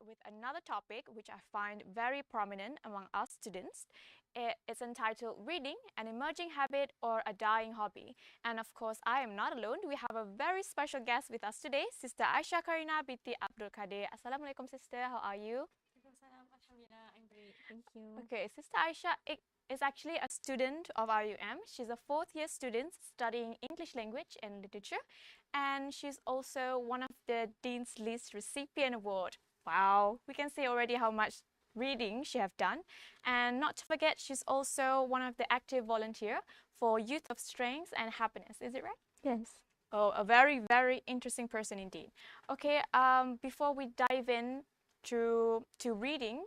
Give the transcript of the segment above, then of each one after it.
with another topic which I find very prominent among us students. It's entitled Reading, an Emerging Habit or a Dying Hobby. And of course, I am not alone. We have a very special guest with us today, Sister Aisyah Karina binti Abdul Kadir. Assalamualaikum, sister. How are you? Waalaikumsalam. Alhamdulillah, I'm great. Thank you. Okay, Sister Aisyah is actually a student of IIUM. She's a fourth-year student studying English language and literature, and she's also one of the Dean's List recipient award. Wow, we can see already how much reading she have done. And not to forget, she's also one of the active volunteer for Youth of Strength and Happiness. Is it right? Yes. Oh, a very, very interesting person indeed. Okay, before we dive in to reading,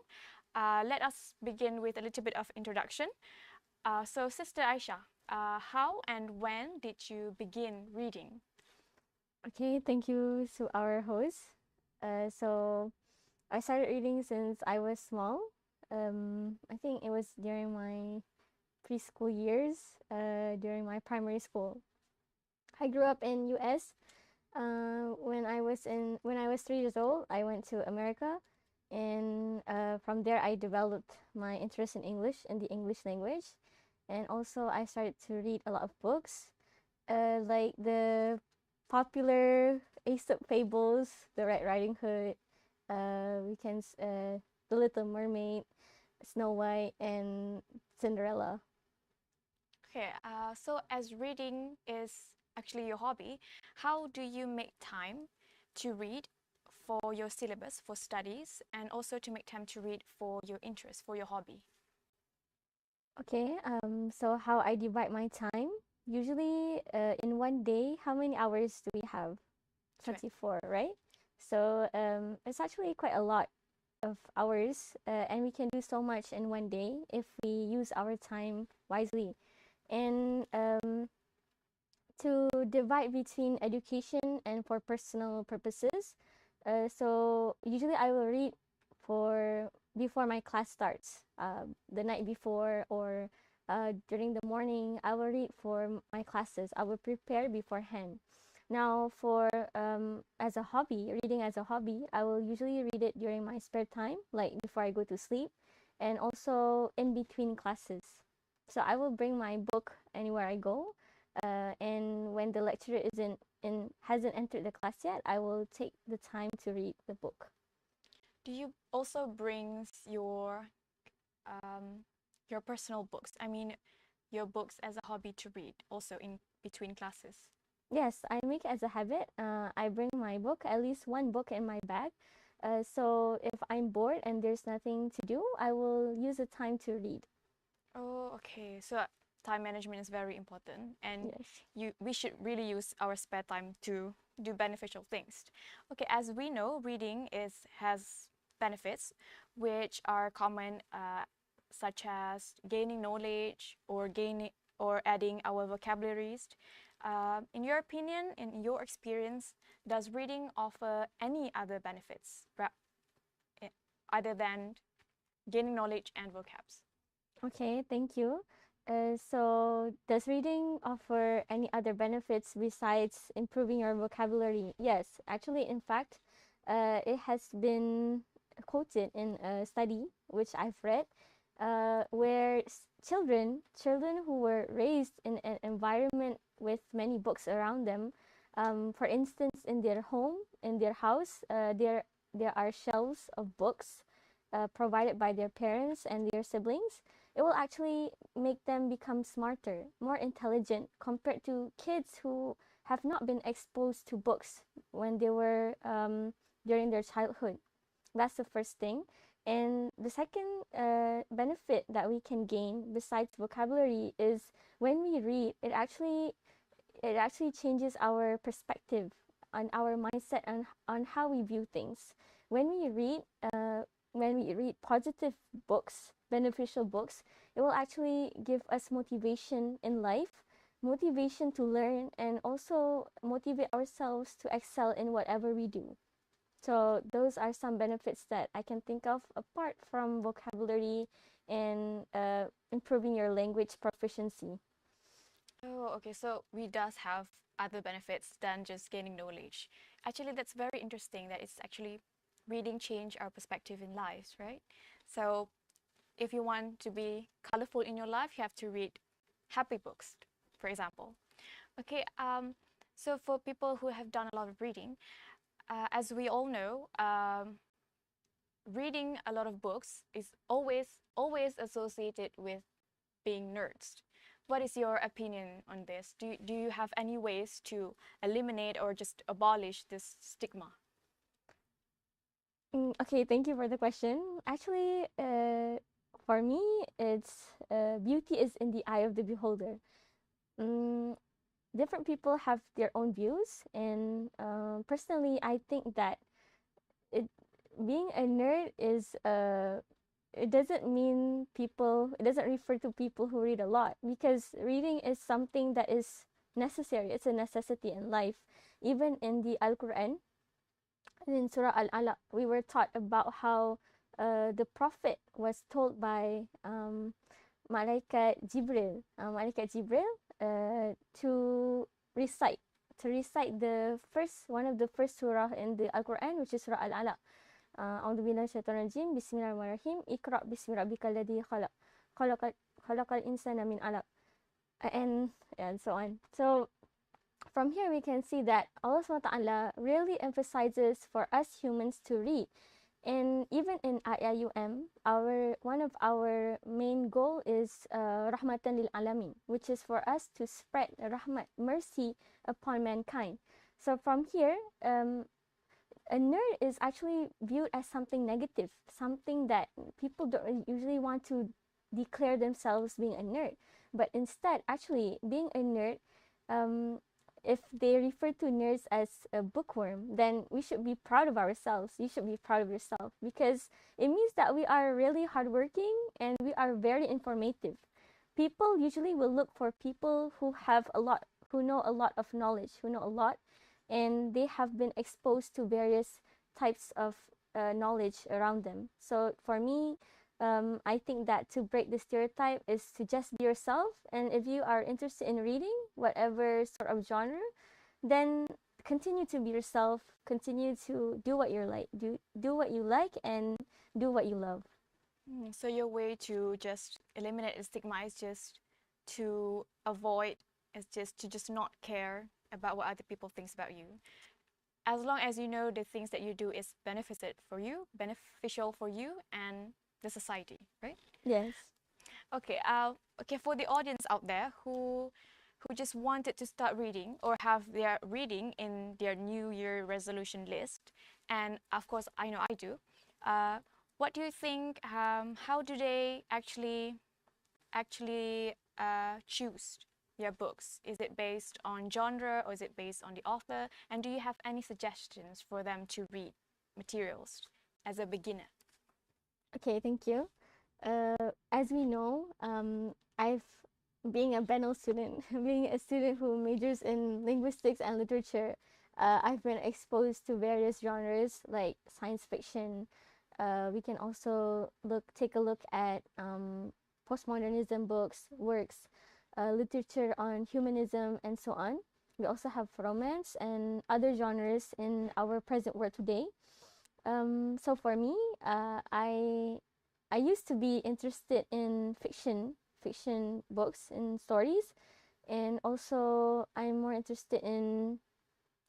let us begin with a little bit of introduction. So, Sister Aisyah, how and when did you begin reading? Okay, thank you to our host. So I started reading since I was small. I think it was during my preschool years, during my primary school. I grew up in US. When I was 3 years old, I went to America, and from there I developed my interest in English and the English language, and also I started to read a lot of books, like the popular Aesop fables, the Red Riding Hood, the Little Mermaid, Snow White, and Cinderella. Okay, so as reading is actually your hobby, how do you make time to read for your syllabus, for studies, and also to make time to read for your interest, for your hobby? Okay, so how I divide my time? Usually, in one day, how many hours do we have? Sure. 24, right? So it's actually quite a lot of hours, and we can do so much in one day if we use our time wisely. And to divide between education and for personal purposes, so usually I will read for before my class starts, the night before, or during the morning. I will read for my classes. I will prepare beforehand. Now, for as a hobby, reading as a hobby, I will usually read it during my spare time, like before I go to sleep, and also in between classes. So I will bring my book anywhere I go, and when the lecturer hasn't entered the class yet, I will take the time to read the book. Do you also bring your personal books? I mean, your books as a hobby to read, also in between classes? Yes, I make it as a habit. I bring my book, at least one book in my bag. So if I'm bored and there's nothing to do, I will use the time to read. Oh, okay. So time management is very important, and Yes. we should really use our spare time to do beneficial things. Okay, as we know, reading has benefits which are common, such as gaining knowledge or adding our vocabularies. In your opinion, in your experience, does reading offer any other benefits other than gaining knowledge and vocabs? Okay, thank you. So, does reading offer any other benefits besides improving your vocabulary? Yes, actually, in fact, it has been quoted in a study which I've read, where children who were raised in an environment with many books around them, for instance, in their home, in their house, there are shelves of books provided by their parents and their siblings. It will actually make them become smarter, more intelligent compared to kids who have not been exposed to books when they were during their childhood. That's the first thing. And the second benefit that we can gain besides vocabulary is when we read, it actually changes our perspective on our mindset on how we view things. When we read, positive books, beneficial books, it will actually give us motivation in life, motivation to learn, and also motivate ourselves to excel in whatever we do. So those are some benefits that I can think of apart from vocabulary and improving your language proficiency. Oh, okay. So we does have other benefits than just gaining knowledge. Actually, that's very interesting that it's actually reading change our perspective in life, right? So if you want to be colorful in your life, you have to read happy books, for example. Okay, so for people who have done a lot of reading, as we all know, reading a lot of books is always associated with being nerds. What is your opinion on this? Do you have any ways to eliminate or just abolish this stigma? Okay, thank you for the question. Actually, for me, it's beauty is in the eye of the beholder. Mm, Different people have their own views, and personally, I think that it being a nerd is it doesn't mean people. It doesn't refer to people who read a lot, because reading is something that is necessary. It's a necessity in life. Even in the Al Quran, in Surah Al Alaq, we were taught about how the Prophet was told by Malaikat Jibril, to recite the first one of the first surah in the Al Quran, which is Surah Al Alaq. A'udzu billahi syaitonir rajim. Bismillahirrahmanirrahim. Iqra bismi rabbikal ladzi khalaq. Khalaqal insana min 'alaq. And so on. So from here we can see that Allah SWT really emphasizes for us humans to read. And even in IIUM, one of our main goal is rahmatan lil alamin, which is for us to spread rahmat, mercy upon mankind. So from here, a nerd is actually viewed as something negative, something that people don't usually want to declare themselves being a nerd. But instead, actually, being a nerd, um, if they refer to nerds as a bookworm, then we should be proud of ourselves. You should be proud of yourself, because it means that we are really hardworking and we are very informative. People usually will look for people who have a lot, who know a lot of knowledge, who know a lot, and they have been exposed to various types of knowledge around them. So for me, I think that to break the stereotype is to just be yourself. And if you are interested in reading whatever sort of genre, then continue to be yourself. Continue to do what you like. Do what you like and do what you love. So your way to just eliminate the stigma is just to avoid, is just to just not care about what other people thinks about you. As long as you know the things that you do is beneficial for you and the society, right? Yes. Okay. Okay. For the audience out there who just wanted to start reading or have their reading in their New Year resolution list, and of course I know I do. What do you think? How do they actually choose their books? Is it based on genre or is it based on the author? And do you have any suggestions for them to read materials as a beginner? Okay, thank you. As we know, I've being a BENL student, being a student who majors in linguistics and literature, I've been exposed to various genres like science fiction. We can also take a look at postmodernism books, works, literature on humanism, and so on. We also have romance and other genres in our present world today. So for me, I used to be interested in fiction books and stories, and also I'm more interested in,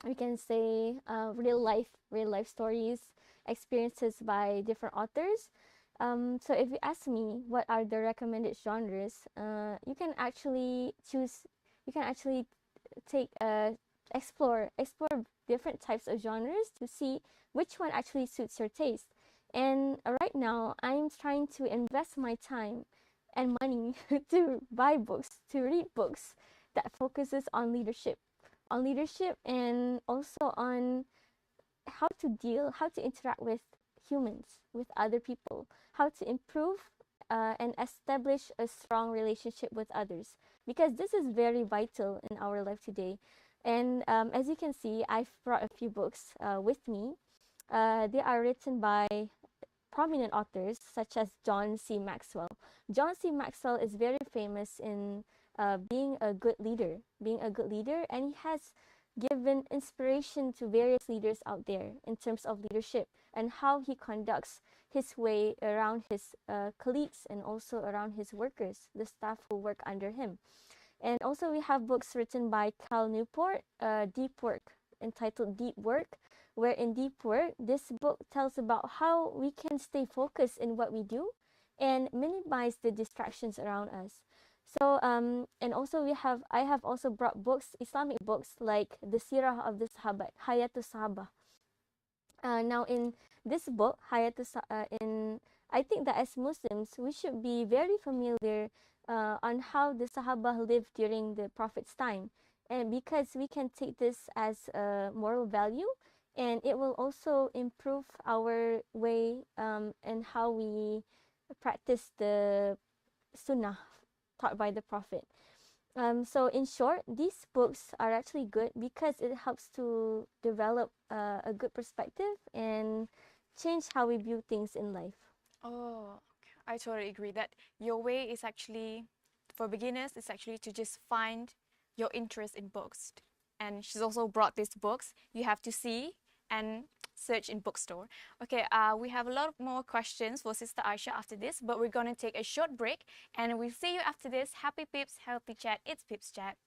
we can say, real life stories, experiences by different authors. So if you ask me what are the recommended genres, you can actually choose. You can actually take explore different types of genres to see which one actually suits your taste. And right now, I'm trying to invest my time and money to buy books, to read books that focuses on leadership, and also on how to interact with humans, with other people, how to improve and establish a strong relationship with others, because this is very vital in our life today. And as you can see, I've brought a few books with me. They are written by prominent authors such as John C. Maxwell. John C. Maxwell is very famous in being a good leader, and he has given inspiration to various leaders out there in terms of leadership and how he conducts his way around his colleagues and also around his workers, the staff who work under him. And also, we have books written by Cal Newport, Deep Work, entitled Deep Work, where in Deep Work, this book tells about how we can stay focused in what we do and minimize the distractions around us. So, and also I have also brought books, Islamic books, like the Sirah of the Sahabat, Hayatus Sahaba. Now, in this book, I think that as Muslims, we should be very familiar on how the Sahaba lived during the Prophet's time, and because we can take this as a moral value, and it will also improve our way and how we practice the Sunnah taught by the Prophet. So in short, these books are actually good because it helps to develop a good perspective and change how we view things in life. Oh, I totally agree that your way is actually, for beginners, it's actually to just find your interest in books. And she's also brought these books. You have to see and search in bookstore. Okay, we have a lot more questions for Sister Aisyah after this, but we're gonna take a short break and we'll see you after this. Happy Peeps, Healthy Chat. It's Peeps Chat.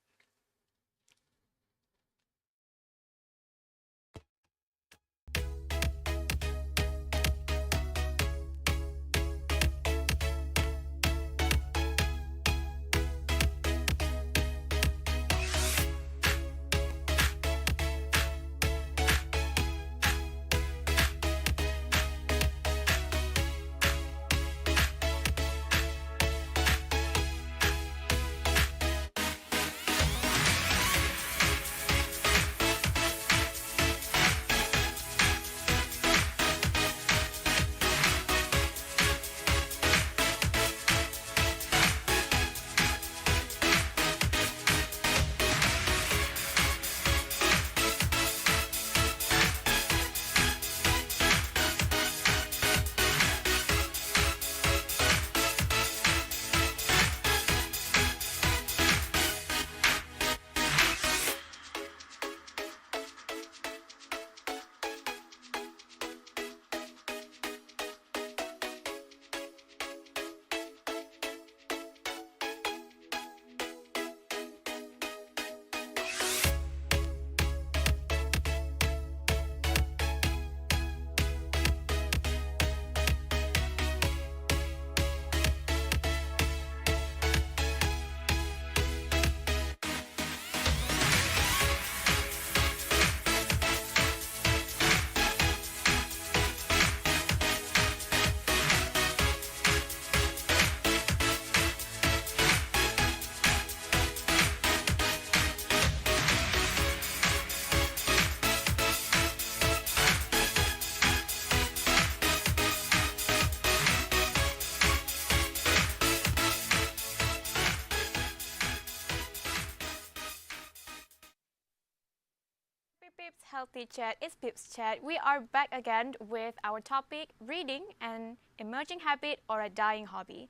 Peeps, Healthy Chat. It's Peeps Chat. We are back again with our topic, reading, an emerging habit or a dying hobby.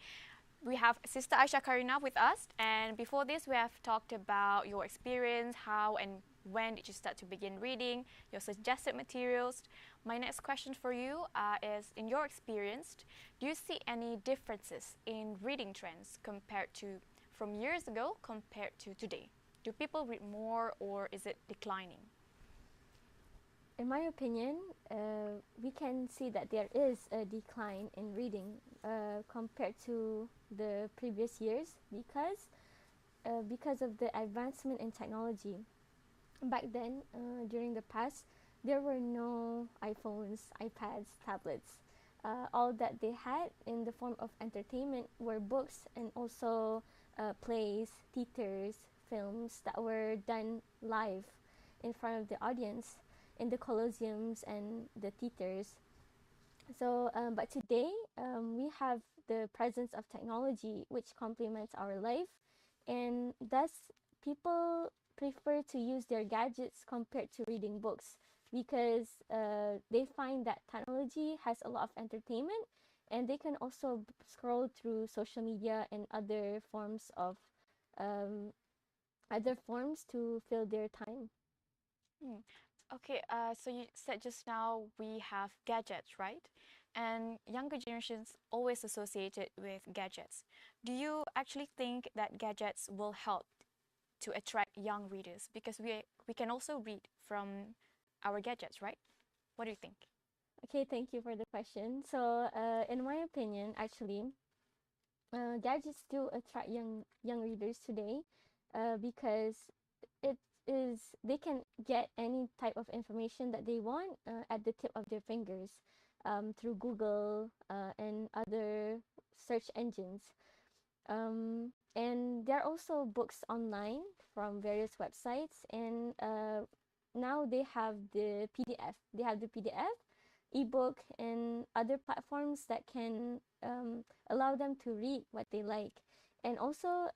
We have Sister Aisyah Karina with us, and before this we have talked about your experience, how and when did you start to begin reading, your suggested materials. My next question for you is, in your experience, do you see any differences in reading trends compared to from years ago compared to today? Do people read more or is it declining? In my opinion, we can see that there is a decline in reading compared to the previous years because of the advancement in technology. Back then, during the past, there were no iPhones, iPads, tablets. All that they had in the form of entertainment were books and also plays, theaters, films that were done live in front of the audience in the colosseums and the theaters. So, but today we have the presence of technology which complements our life, and thus people prefer to use their gadgets compared to reading books because they find that technology has a lot of entertainment, and they can also scroll through social media and um, other forms to fill their time. Hmm. Okay, so you said just now we have gadgets, right? And younger generations always associate it with gadgets. Do you actually think that gadgets will help to attract young readers? Because we can also read from our gadgets, right? What do you think? Okay, thank you for the question. So, in my opinion, actually, gadgets do attract young readers today, because it they can get any type of information that they want at the tip of their fingers, through Google and other search engines. And there are also books online from various websites, and now they have the PDF. They have the PDF, ebook, and other platforms that can allow them to read what they like. And also,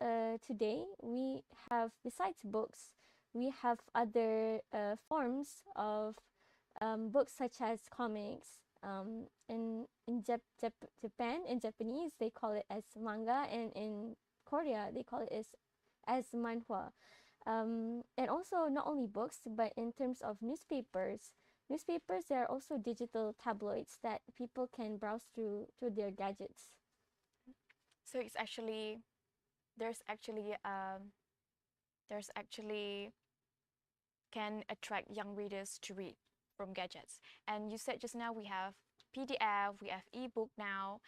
today we have, besides books, we have other forms of books such as comics. Japan, in Japanese, they call it as manga, and in Korea, they call it as manhwa. And also, not only books, but in terms of newspapers, there are also digital tabloids that people can browse through their gadgets. So it's actually there's actually there's actually can attract young readers to read from gadgets. And you said just now we have PDF, we have ebook now,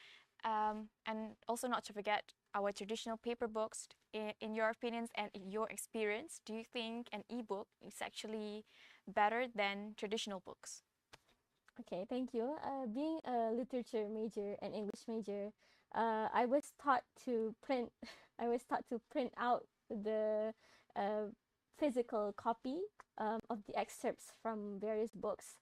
and also not to forget our traditional paper books. In your opinions and in your experience, do you think an ebook is actually better than traditional books? Okay, thank you. Being a literature major and English major, I was taught to print. I was taught to print out the uh, physical copy of the excerpts from various books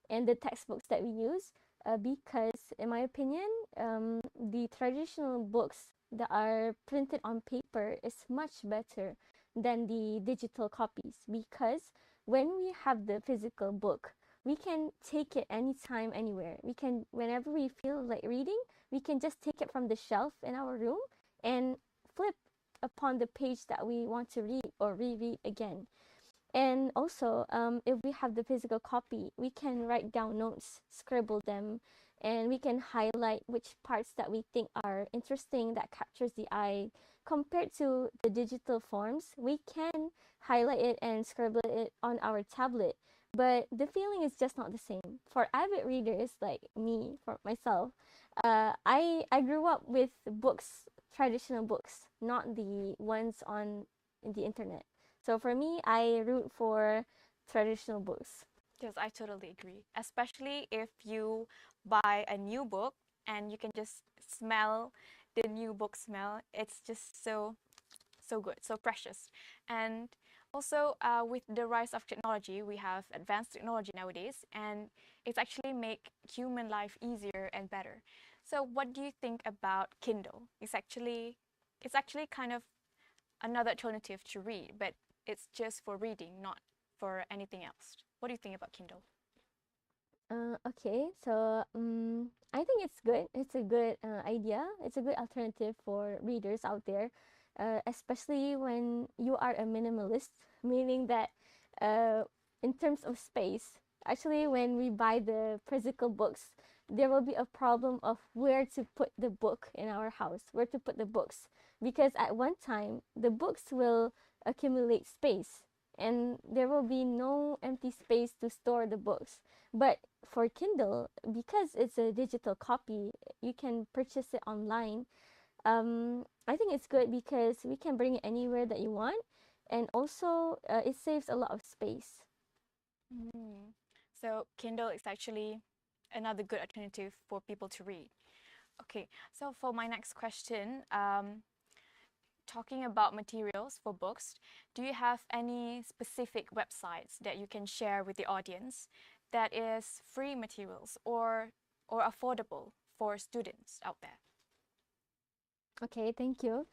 and the textbooks that we use, because, in my opinion, the traditional books that are printed on paper is much better than the digital copies, because when we have the physical book, we can take it anytime, anywhere. We can, whenever we feel like reading, we can just take it from the shelf in our room and flip upon the page that we want to read or reread again. And also, if we have the physical copy, we can write down notes, scribble them, and we can highlight which parts that we think are interesting, that captures the eye. Compared to the digital forms, we can highlight it and scribble it on our tablet, but the feeling is just not the same. For avid readers like me, for myself, I grew up with books, traditional books, not the ones on the internet. So for me, I root for traditional books. Yes, I totally agree. Especially if you buy a new book and you can just smell the new book smell. It's just so good, so precious. And also, with the rise of technology, we have advanced technology nowadays, and it's actually make human life easier and better. So, what do you think about Kindle? It's actually kind of another alternative to read, but it's just for reading, not for anything else. What do you think about Kindle? Okay, so I think it's good. It's a good idea. It's a good alternative for readers out there, especially when you are a minimalist, meaning that, uh, in terms of space, actually, when we buy the physical books, there will be a problem of where to put the book in our house, where to put the books, because at one time the books will accumulate space, and there will be no empty space to store the books. But for Kindle, because it's a digital copy, you can purchase it online. I think it's good because we can bring it anywhere that you want, and also it saves a lot of space. Mm. So Kindle is actually another good alternative for people to read. Okay, so for my next question, talking about materials for books, do you have any specific websites that you can share with the audience that is free materials or affordable for students out there? Okay, thank you.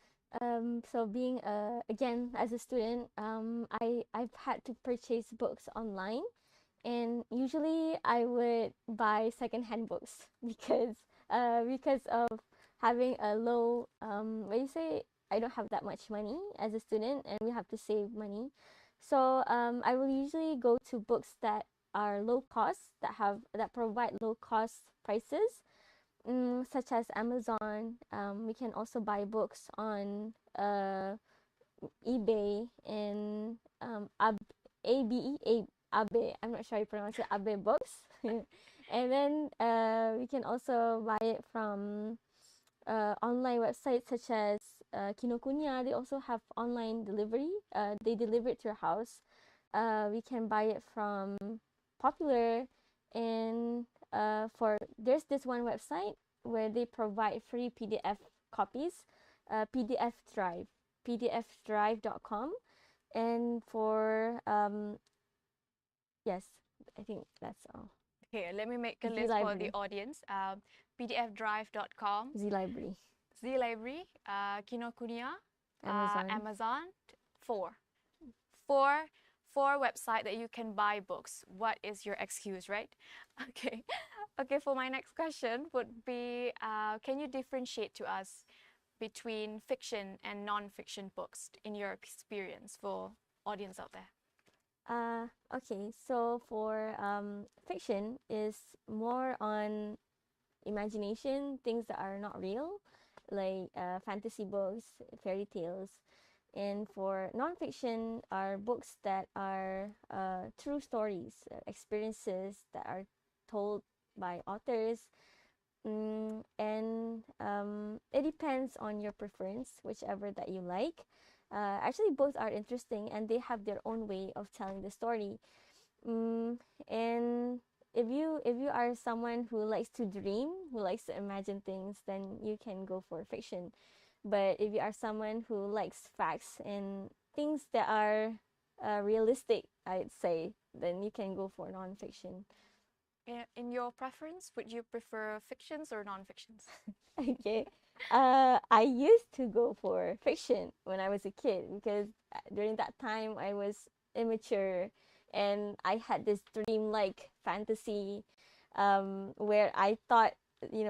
So being again as a student, I've had to purchase books online, and usually I would buy secondhand books because of having a low, what do you say, I don't have that much money as a student, and we have to save money. So I will usually go to books that are low cost, that provide low cost prices, such as Amazon. We can also buy books on eBay and Abe. I'm not sure how you pronounce it. Abe Books. And then we can also buy it from online websites such as Kinokuniya. They also have online delivery. They deliver it to your house. We can buy it from Popular, and for there's this one website where they provide free PDF copies, PDF Drive, pdfdrive.com, and for yes, I think that's all. Okay, let me make a Z list for the Library, audience. pdfdrive.com, Z Library, Z Library, Kinokuniya, Amazon. Amazon. Four. Four. Four website that you can buy books. What is your excuse, right? Okay. Okay, for my next question would be, can you differentiate to us between fiction and non-fiction books in your experience for audience out there? Okay, so for fiction is more on imagination, things that are not real, like fantasy books, fairy tales. And for nonfiction are books that are true stories, experiences that are told by authors. And it depends on your preference, whichever that you like. Actually, both are interesting and they have their own way of telling the story. And if you are someone who likes to dream, who likes to imagine things, then you can go for fiction. But if you are someone who likes facts and things that are realistic, I'd say, then you can go for nonfiction. In your preference, would you prefer fictions or non-fictions? Okay. I used to go for fiction when I was a kid because during that time I was immature and I had this dream-like fantasy where I thought, we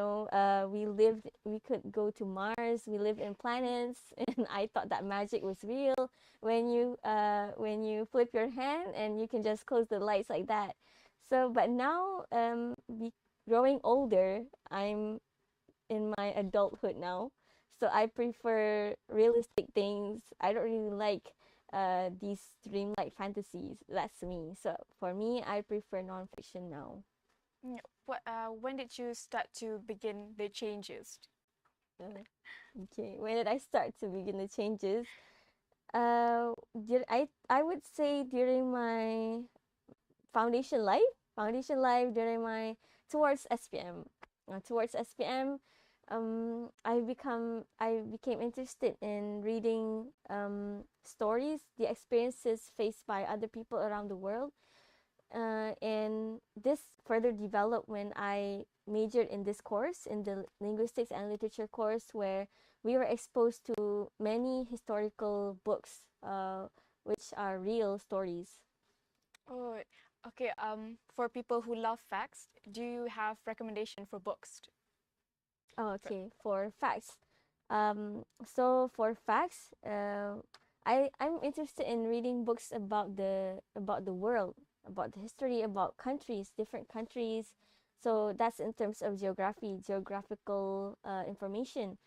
could go to Mars, we live in planets, and I thought that magic was real when you flip your hand and you can just close the lights like that. So, but now, growing older, I'm in my adulthood now. So I prefer realistic things. I don't really like these dreamlike fantasies. That's me. So for me, I prefer nonfiction now. When did you start to begin the changes? Okay, when did I start to begin the changes? I would say during my foundation life, during my towards SPM, towards SPM, I became interested in reading stories, the experiences faced by other people around the world, and this further developed when I majored in this course, in the linguistics and literature course, where we were exposed to many historical books, which are real stories. Oh, okay. For people who love facts, do you have recommendation for books? Oh, okay, for facts. So for facts, I'm interested in reading books about the world, about the history, about countries, different countries. So that's in terms of geographical information.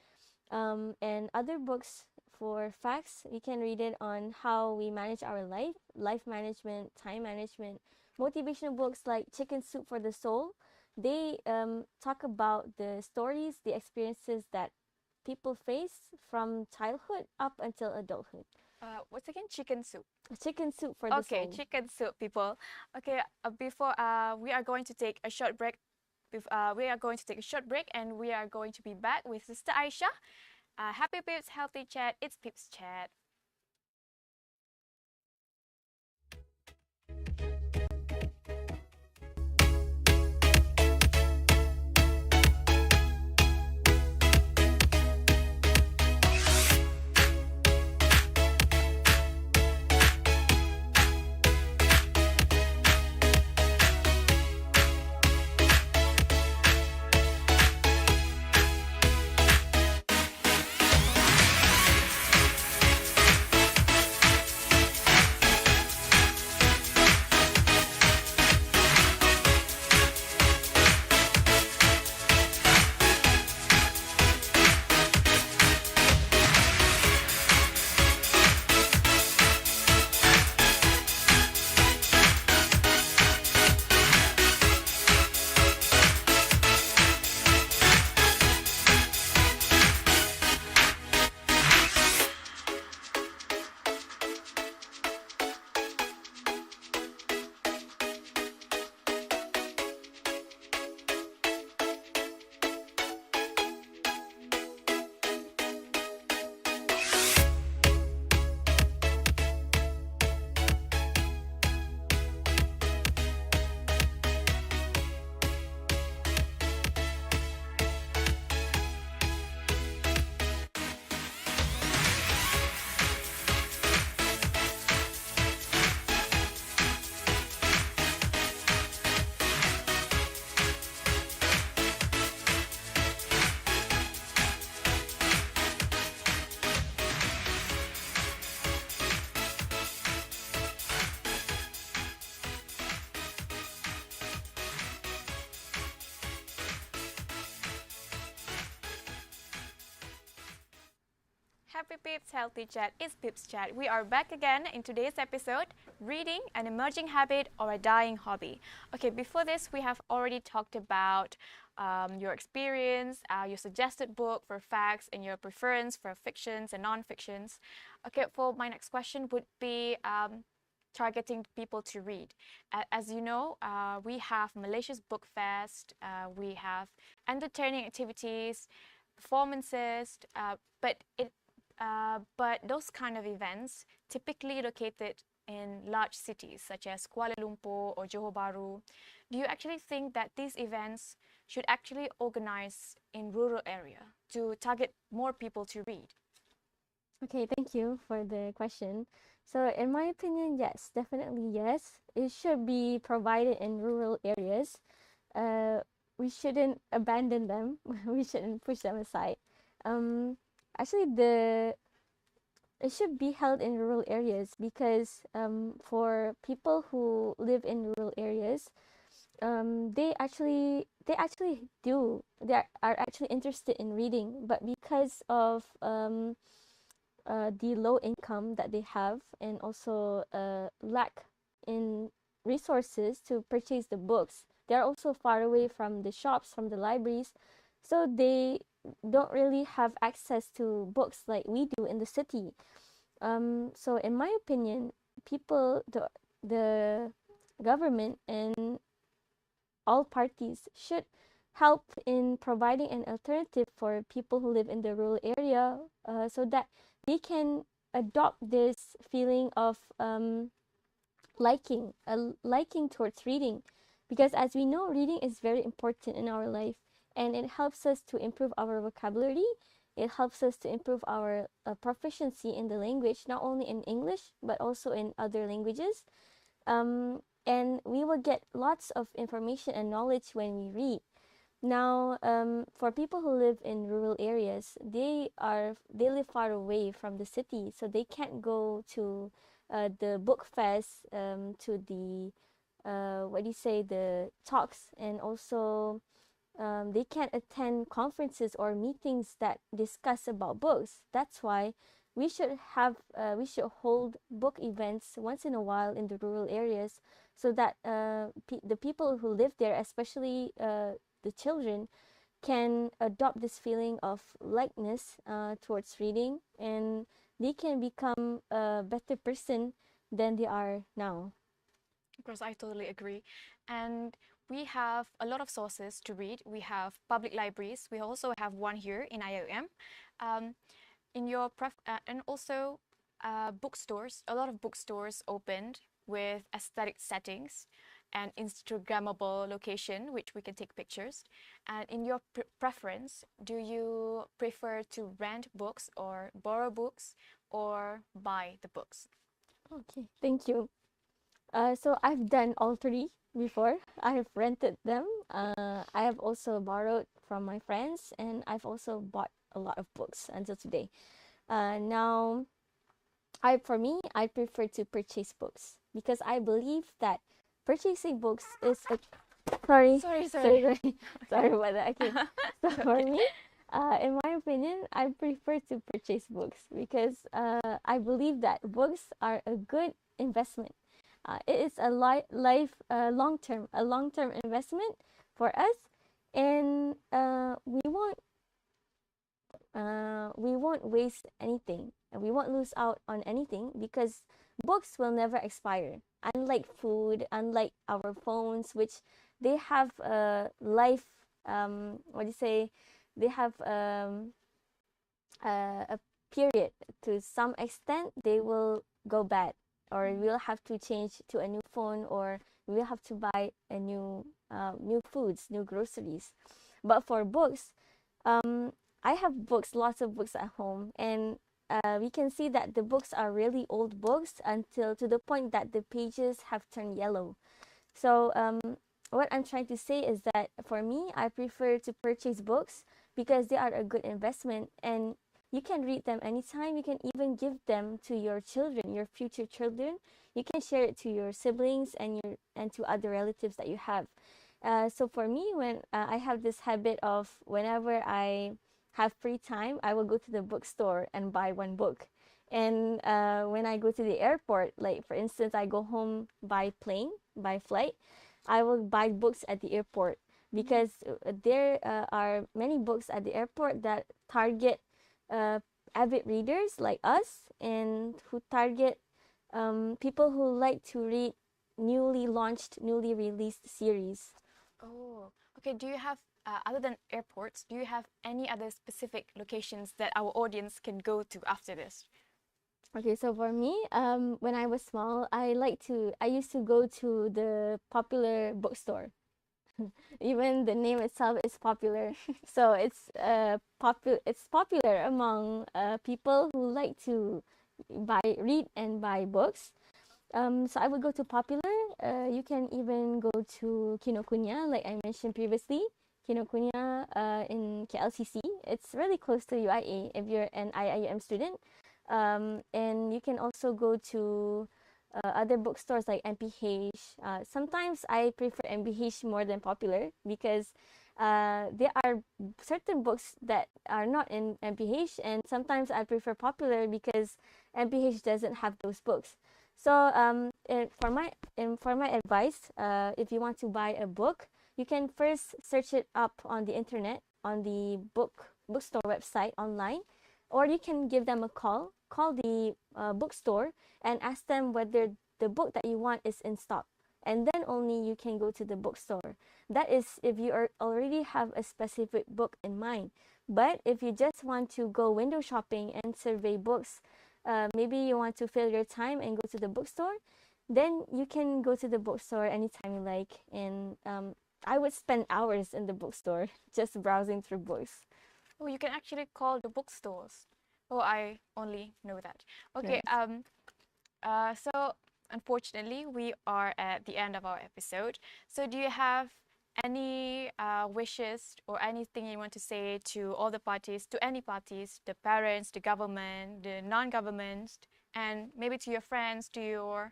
And other books for facts, we can read it on how we manage our life management, time management. Motivational books like Chicken Soup for the Soul, they talk about the stories, the experiences that people face from childhood up until adulthood. What's again? Chicken soup. Chicken Soup for the Soul. Okay, chicken soup, people. Okay, before we are going to take a short break. We are going to take a short break, and we are going to be back with Sister Aisyah. Happy Peeps, healthy chat. It's Peeps Chat. happy peeps, healthy chat is Peepschat. We are back again in today's episode, reading an emerging habit or a dying hobby. Okay, before this we have already talked about your experience, your suggested book for facts, and your preference for fictions and non-fictions. Okay, for my next question would be targeting people to read. As you know, we have Malaysia's Book Fest, we have entertaining activities, performances, but those kind of events typically located in large cities such as Kuala Lumpur or Johor Bahru. Do you actually think that these events should actually organize in rural area to target more people to read? Okay, thank you for the question. So, in my opinion, yes, definitely yes. It should be provided in rural areas. Uh, we shouldn't abandon them. We shouldn't push them aside. Um, Actually, it should be held in rural areas because for people who live in rural areas, they are actually interested in reading, but because of the low income that they have and also lack in resources to purchase the books. They're also far away from the shops, from the libraries, so they don't really have access to books like we do in the city. So in my opinion, the government and all parties should help in providing an alternative for people who live in the rural area, so that they can adopt this feeling of liking towards reading, because as we know, reading is very important in our life, and it helps us to improve our vocabulary. It helps us to improve our proficiency in the language, not only in English but also in other languages. And we will get lots of information and knowledge when we read. Now, for people who live in rural areas, they live far away from the city, so they can't go to the book fest, to the what do you say, the talks, and also they can't attend conferences or meetings that discuss about books. That's why we should hold book events once in a while in the rural areas, so that the people who live there, especially the children, can adopt this feeling of likeness towards reading, and they can become a better person than they are now. Of course, I totally agree. And we have a lot of sources to read. We have public libraries. We also have one here in IIUM. Um, and also bookstores. A lot of bookstores opened with aesthetic settings and Instagrammable location, which we can take pictures. And in your preference, do you prefer to rent books or borrow books or buy the books? Okay, thank you. So I've done all three before. I have rented them. I have also borrowed from my friends, and I've also bought a lot of books until today. Now, for me, I prefer to purchase books because I believe that purchasing books is a sorry, Sorry, sorry, sorry. sorry, sorry about that. Okay, so for Okay. me, in my opinion, I prefer to purchase books because I believe that books are a good investment. It is a long term investment for us, and we won't waste anything, and we won't lose out on anything because books will never expire. Unlike food, unlike our phones, which they have a life, what do you say? They have a period. To some extent, they will go bad, or we'll have to change to a new phone, or we'll have to buy a new foods, new groceries. But for books, um, I have books, lots of books at home, and we can see that the books are really old books until to the point that the pages have turned yellow. So, what I'm trying to say is that for me, I prefer to purchase books because they are a good investment, and you can read them anytime. You can even give them to your children, your future children. You can share it to your siblings and to other relatives that you have. So for me, when I have this habit of whenever have free time, I will go to the bookstore and buy one book. And when I go to the airport, like for instance, I go home by plane, by flight, I will buy books at the airport because there are many books at the airport that target uh, avid readers like us and who target people who like to read newly launched, newly released series. Oh, okay. Do you have, other than airports, do you have any other specific locations that our audience can go to after this? Okay, so for me, when I was small, I used to go to the popular bookstore. Even the name itself is popular, so it's popular among people who like to read and buy books. So I would go to popular. You can even go to Kinokuniya, like I mentioned previously. Kinokuniya in KLCC. It's really close to UIA if you're an IIUM student. And you can also go to other bookstores like MPH. Sometimes I prefer MPH more than popular because there are certain books that are not in MPH, and sometimes I prefer popular because MPH doesn't have those books. So for my advice, if you want to buy a book, you can first search it up on the internet on the bookstore website online, or you can give them a call. Call the bookstore and ask them whether the book that you want is in stock, and then only you can go to the bookstore. That is if you already have a specific book in mind. But if you just want to go window shopping and survey books, maybe you want to fill your time and go to the bookstore, then you can go to the bookstore anytime you like. And I would spend hours in the bookstore just browsing through books. Oh, you can actually call the bookstores. Oh, I only know that. Okay, Yes. so unfortunately, we are at the end of our episode. So, do you have any wishes or anything you want to say to all the parties, to any parties, the parents, the government, the non-government, and maybe to your friends, to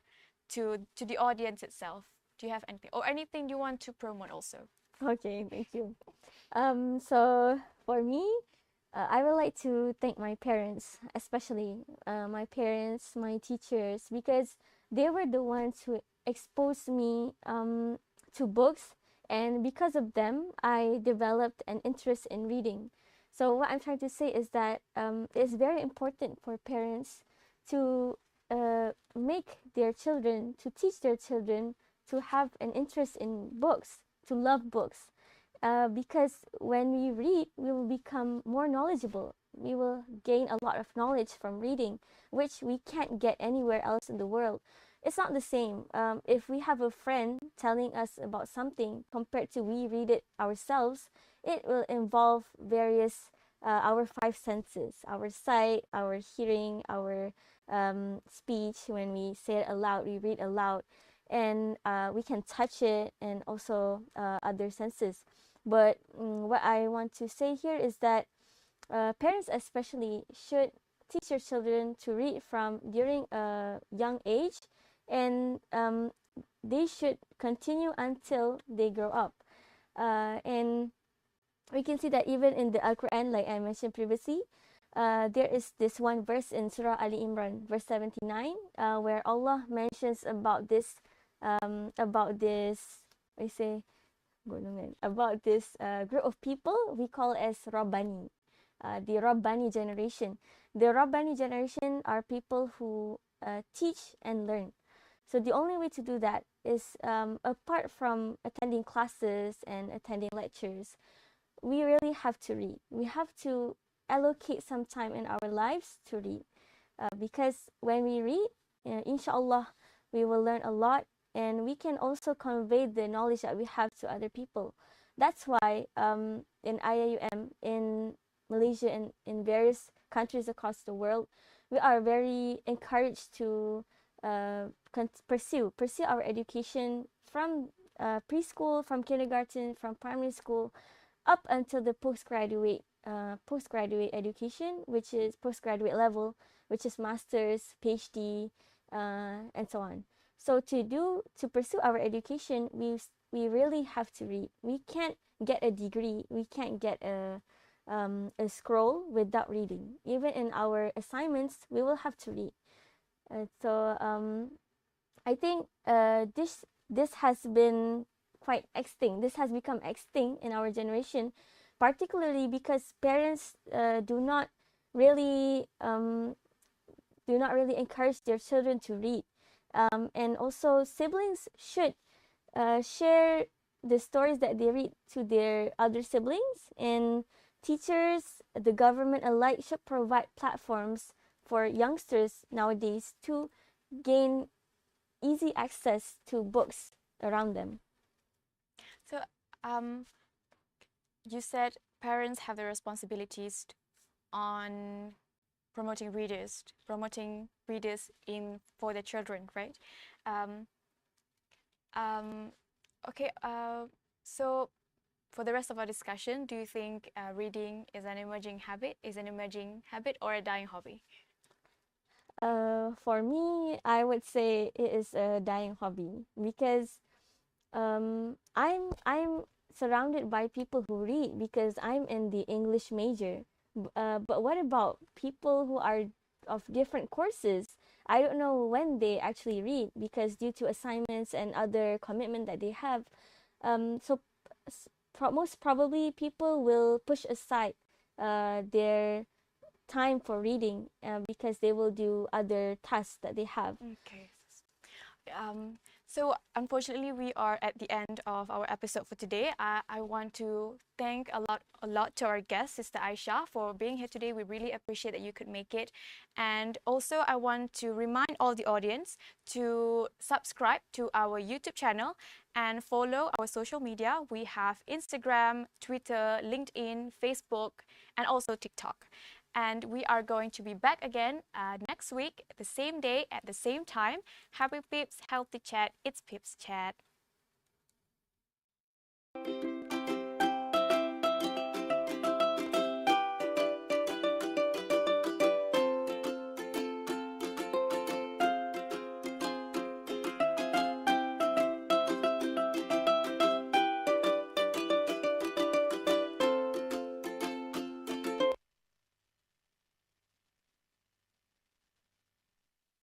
the audience itself? Do you have anything or anything you want to promote also? Okay, thank you. So for me, I would like to thank my parents, especially my parents, my teachers, because they were the ones who exposed me to books, and because of them, I developed an interest in reading. So what I'm trying to say is that it's very important for parents to make their children, to teach their children to have an interest in books, to love books, because when we read, we will become more knowledgeable. We will gain a lot of knowledge from reading, which we can't get anywhere else in the world. It's not the same. If we have a friend telling us about something compared to we read it ourselves, it will involve various our five senses: our sight, our hearing, our speech. When we say it aloud, we read aloud, and we can touch it, and also other senses. But what I want to say here is that parents especially should teach their children to read from during a young age, and they should continue until they grow up. And we can see that even in the Al-Quran, like I mentioned previously, there is this one verse in Surah Ali Imran, verse 79, where Allah mentions about this, I say, golongan, about this group of people we call as Rabbani, the Rabbani generation. The Rabbani generation are people who teach and learn. So the only way to do that is, apart from attending classes and attending lectures, we really have to read. We have to allocate some time in our lives to read, because when we read, inshallah, we will learn a lot, and we can also convey the knowledge that we have to other people. That's why in IIUM, in Malaysia, and in various countries across the world, we are very encouraged to pursue our education from preschool, from kindergarten, from primary school, up until the postgraduate education, which is postgraduate level, which is masters, PhD, and so on. So to pursue our education, we really have to read. We can't get a degree. We can't get scroll without reading. Even in our assignments, we will have to read. I think this has been quite extinct. This has become extinct in our generation, particularly because parents really do not really encourage their children to read, and also siblings should share the stories that they read to their other siblings, and teachers, the government alike should provide platforms for youngsters nowadays to gain easy access to books around them. So, you said parents have the responsibilities on promoting readers in for their children, right? Um, okay. So for the rest of our discussion, do you think reading is an emerging habit, or a dying hobby? For me, I would say it is a dying hobby because I'm surrounded by people who read because I'm in the English major. But what about people who are of different courses? I don't know when they actually read because due to assignments and other commitment that they have. So most probably people will push aside their time for reading because they will do other tasks that they have. Okay. Um, so unfortunately, we are at the end of our episode for today. I want to thank a lot to our guest, Sister Aisyah, for being here today. We really appreciate that you could make it. And also, I want to remind all the audience to subscribe to our YouTube channel and follow our social media. We have Instagram, Twitter, LinkedIn, Facebook, and also TikTok. And we are going to be back again next week, the same day, at the same time. Happy Peeps, healthy chat. It's Peeps Chat.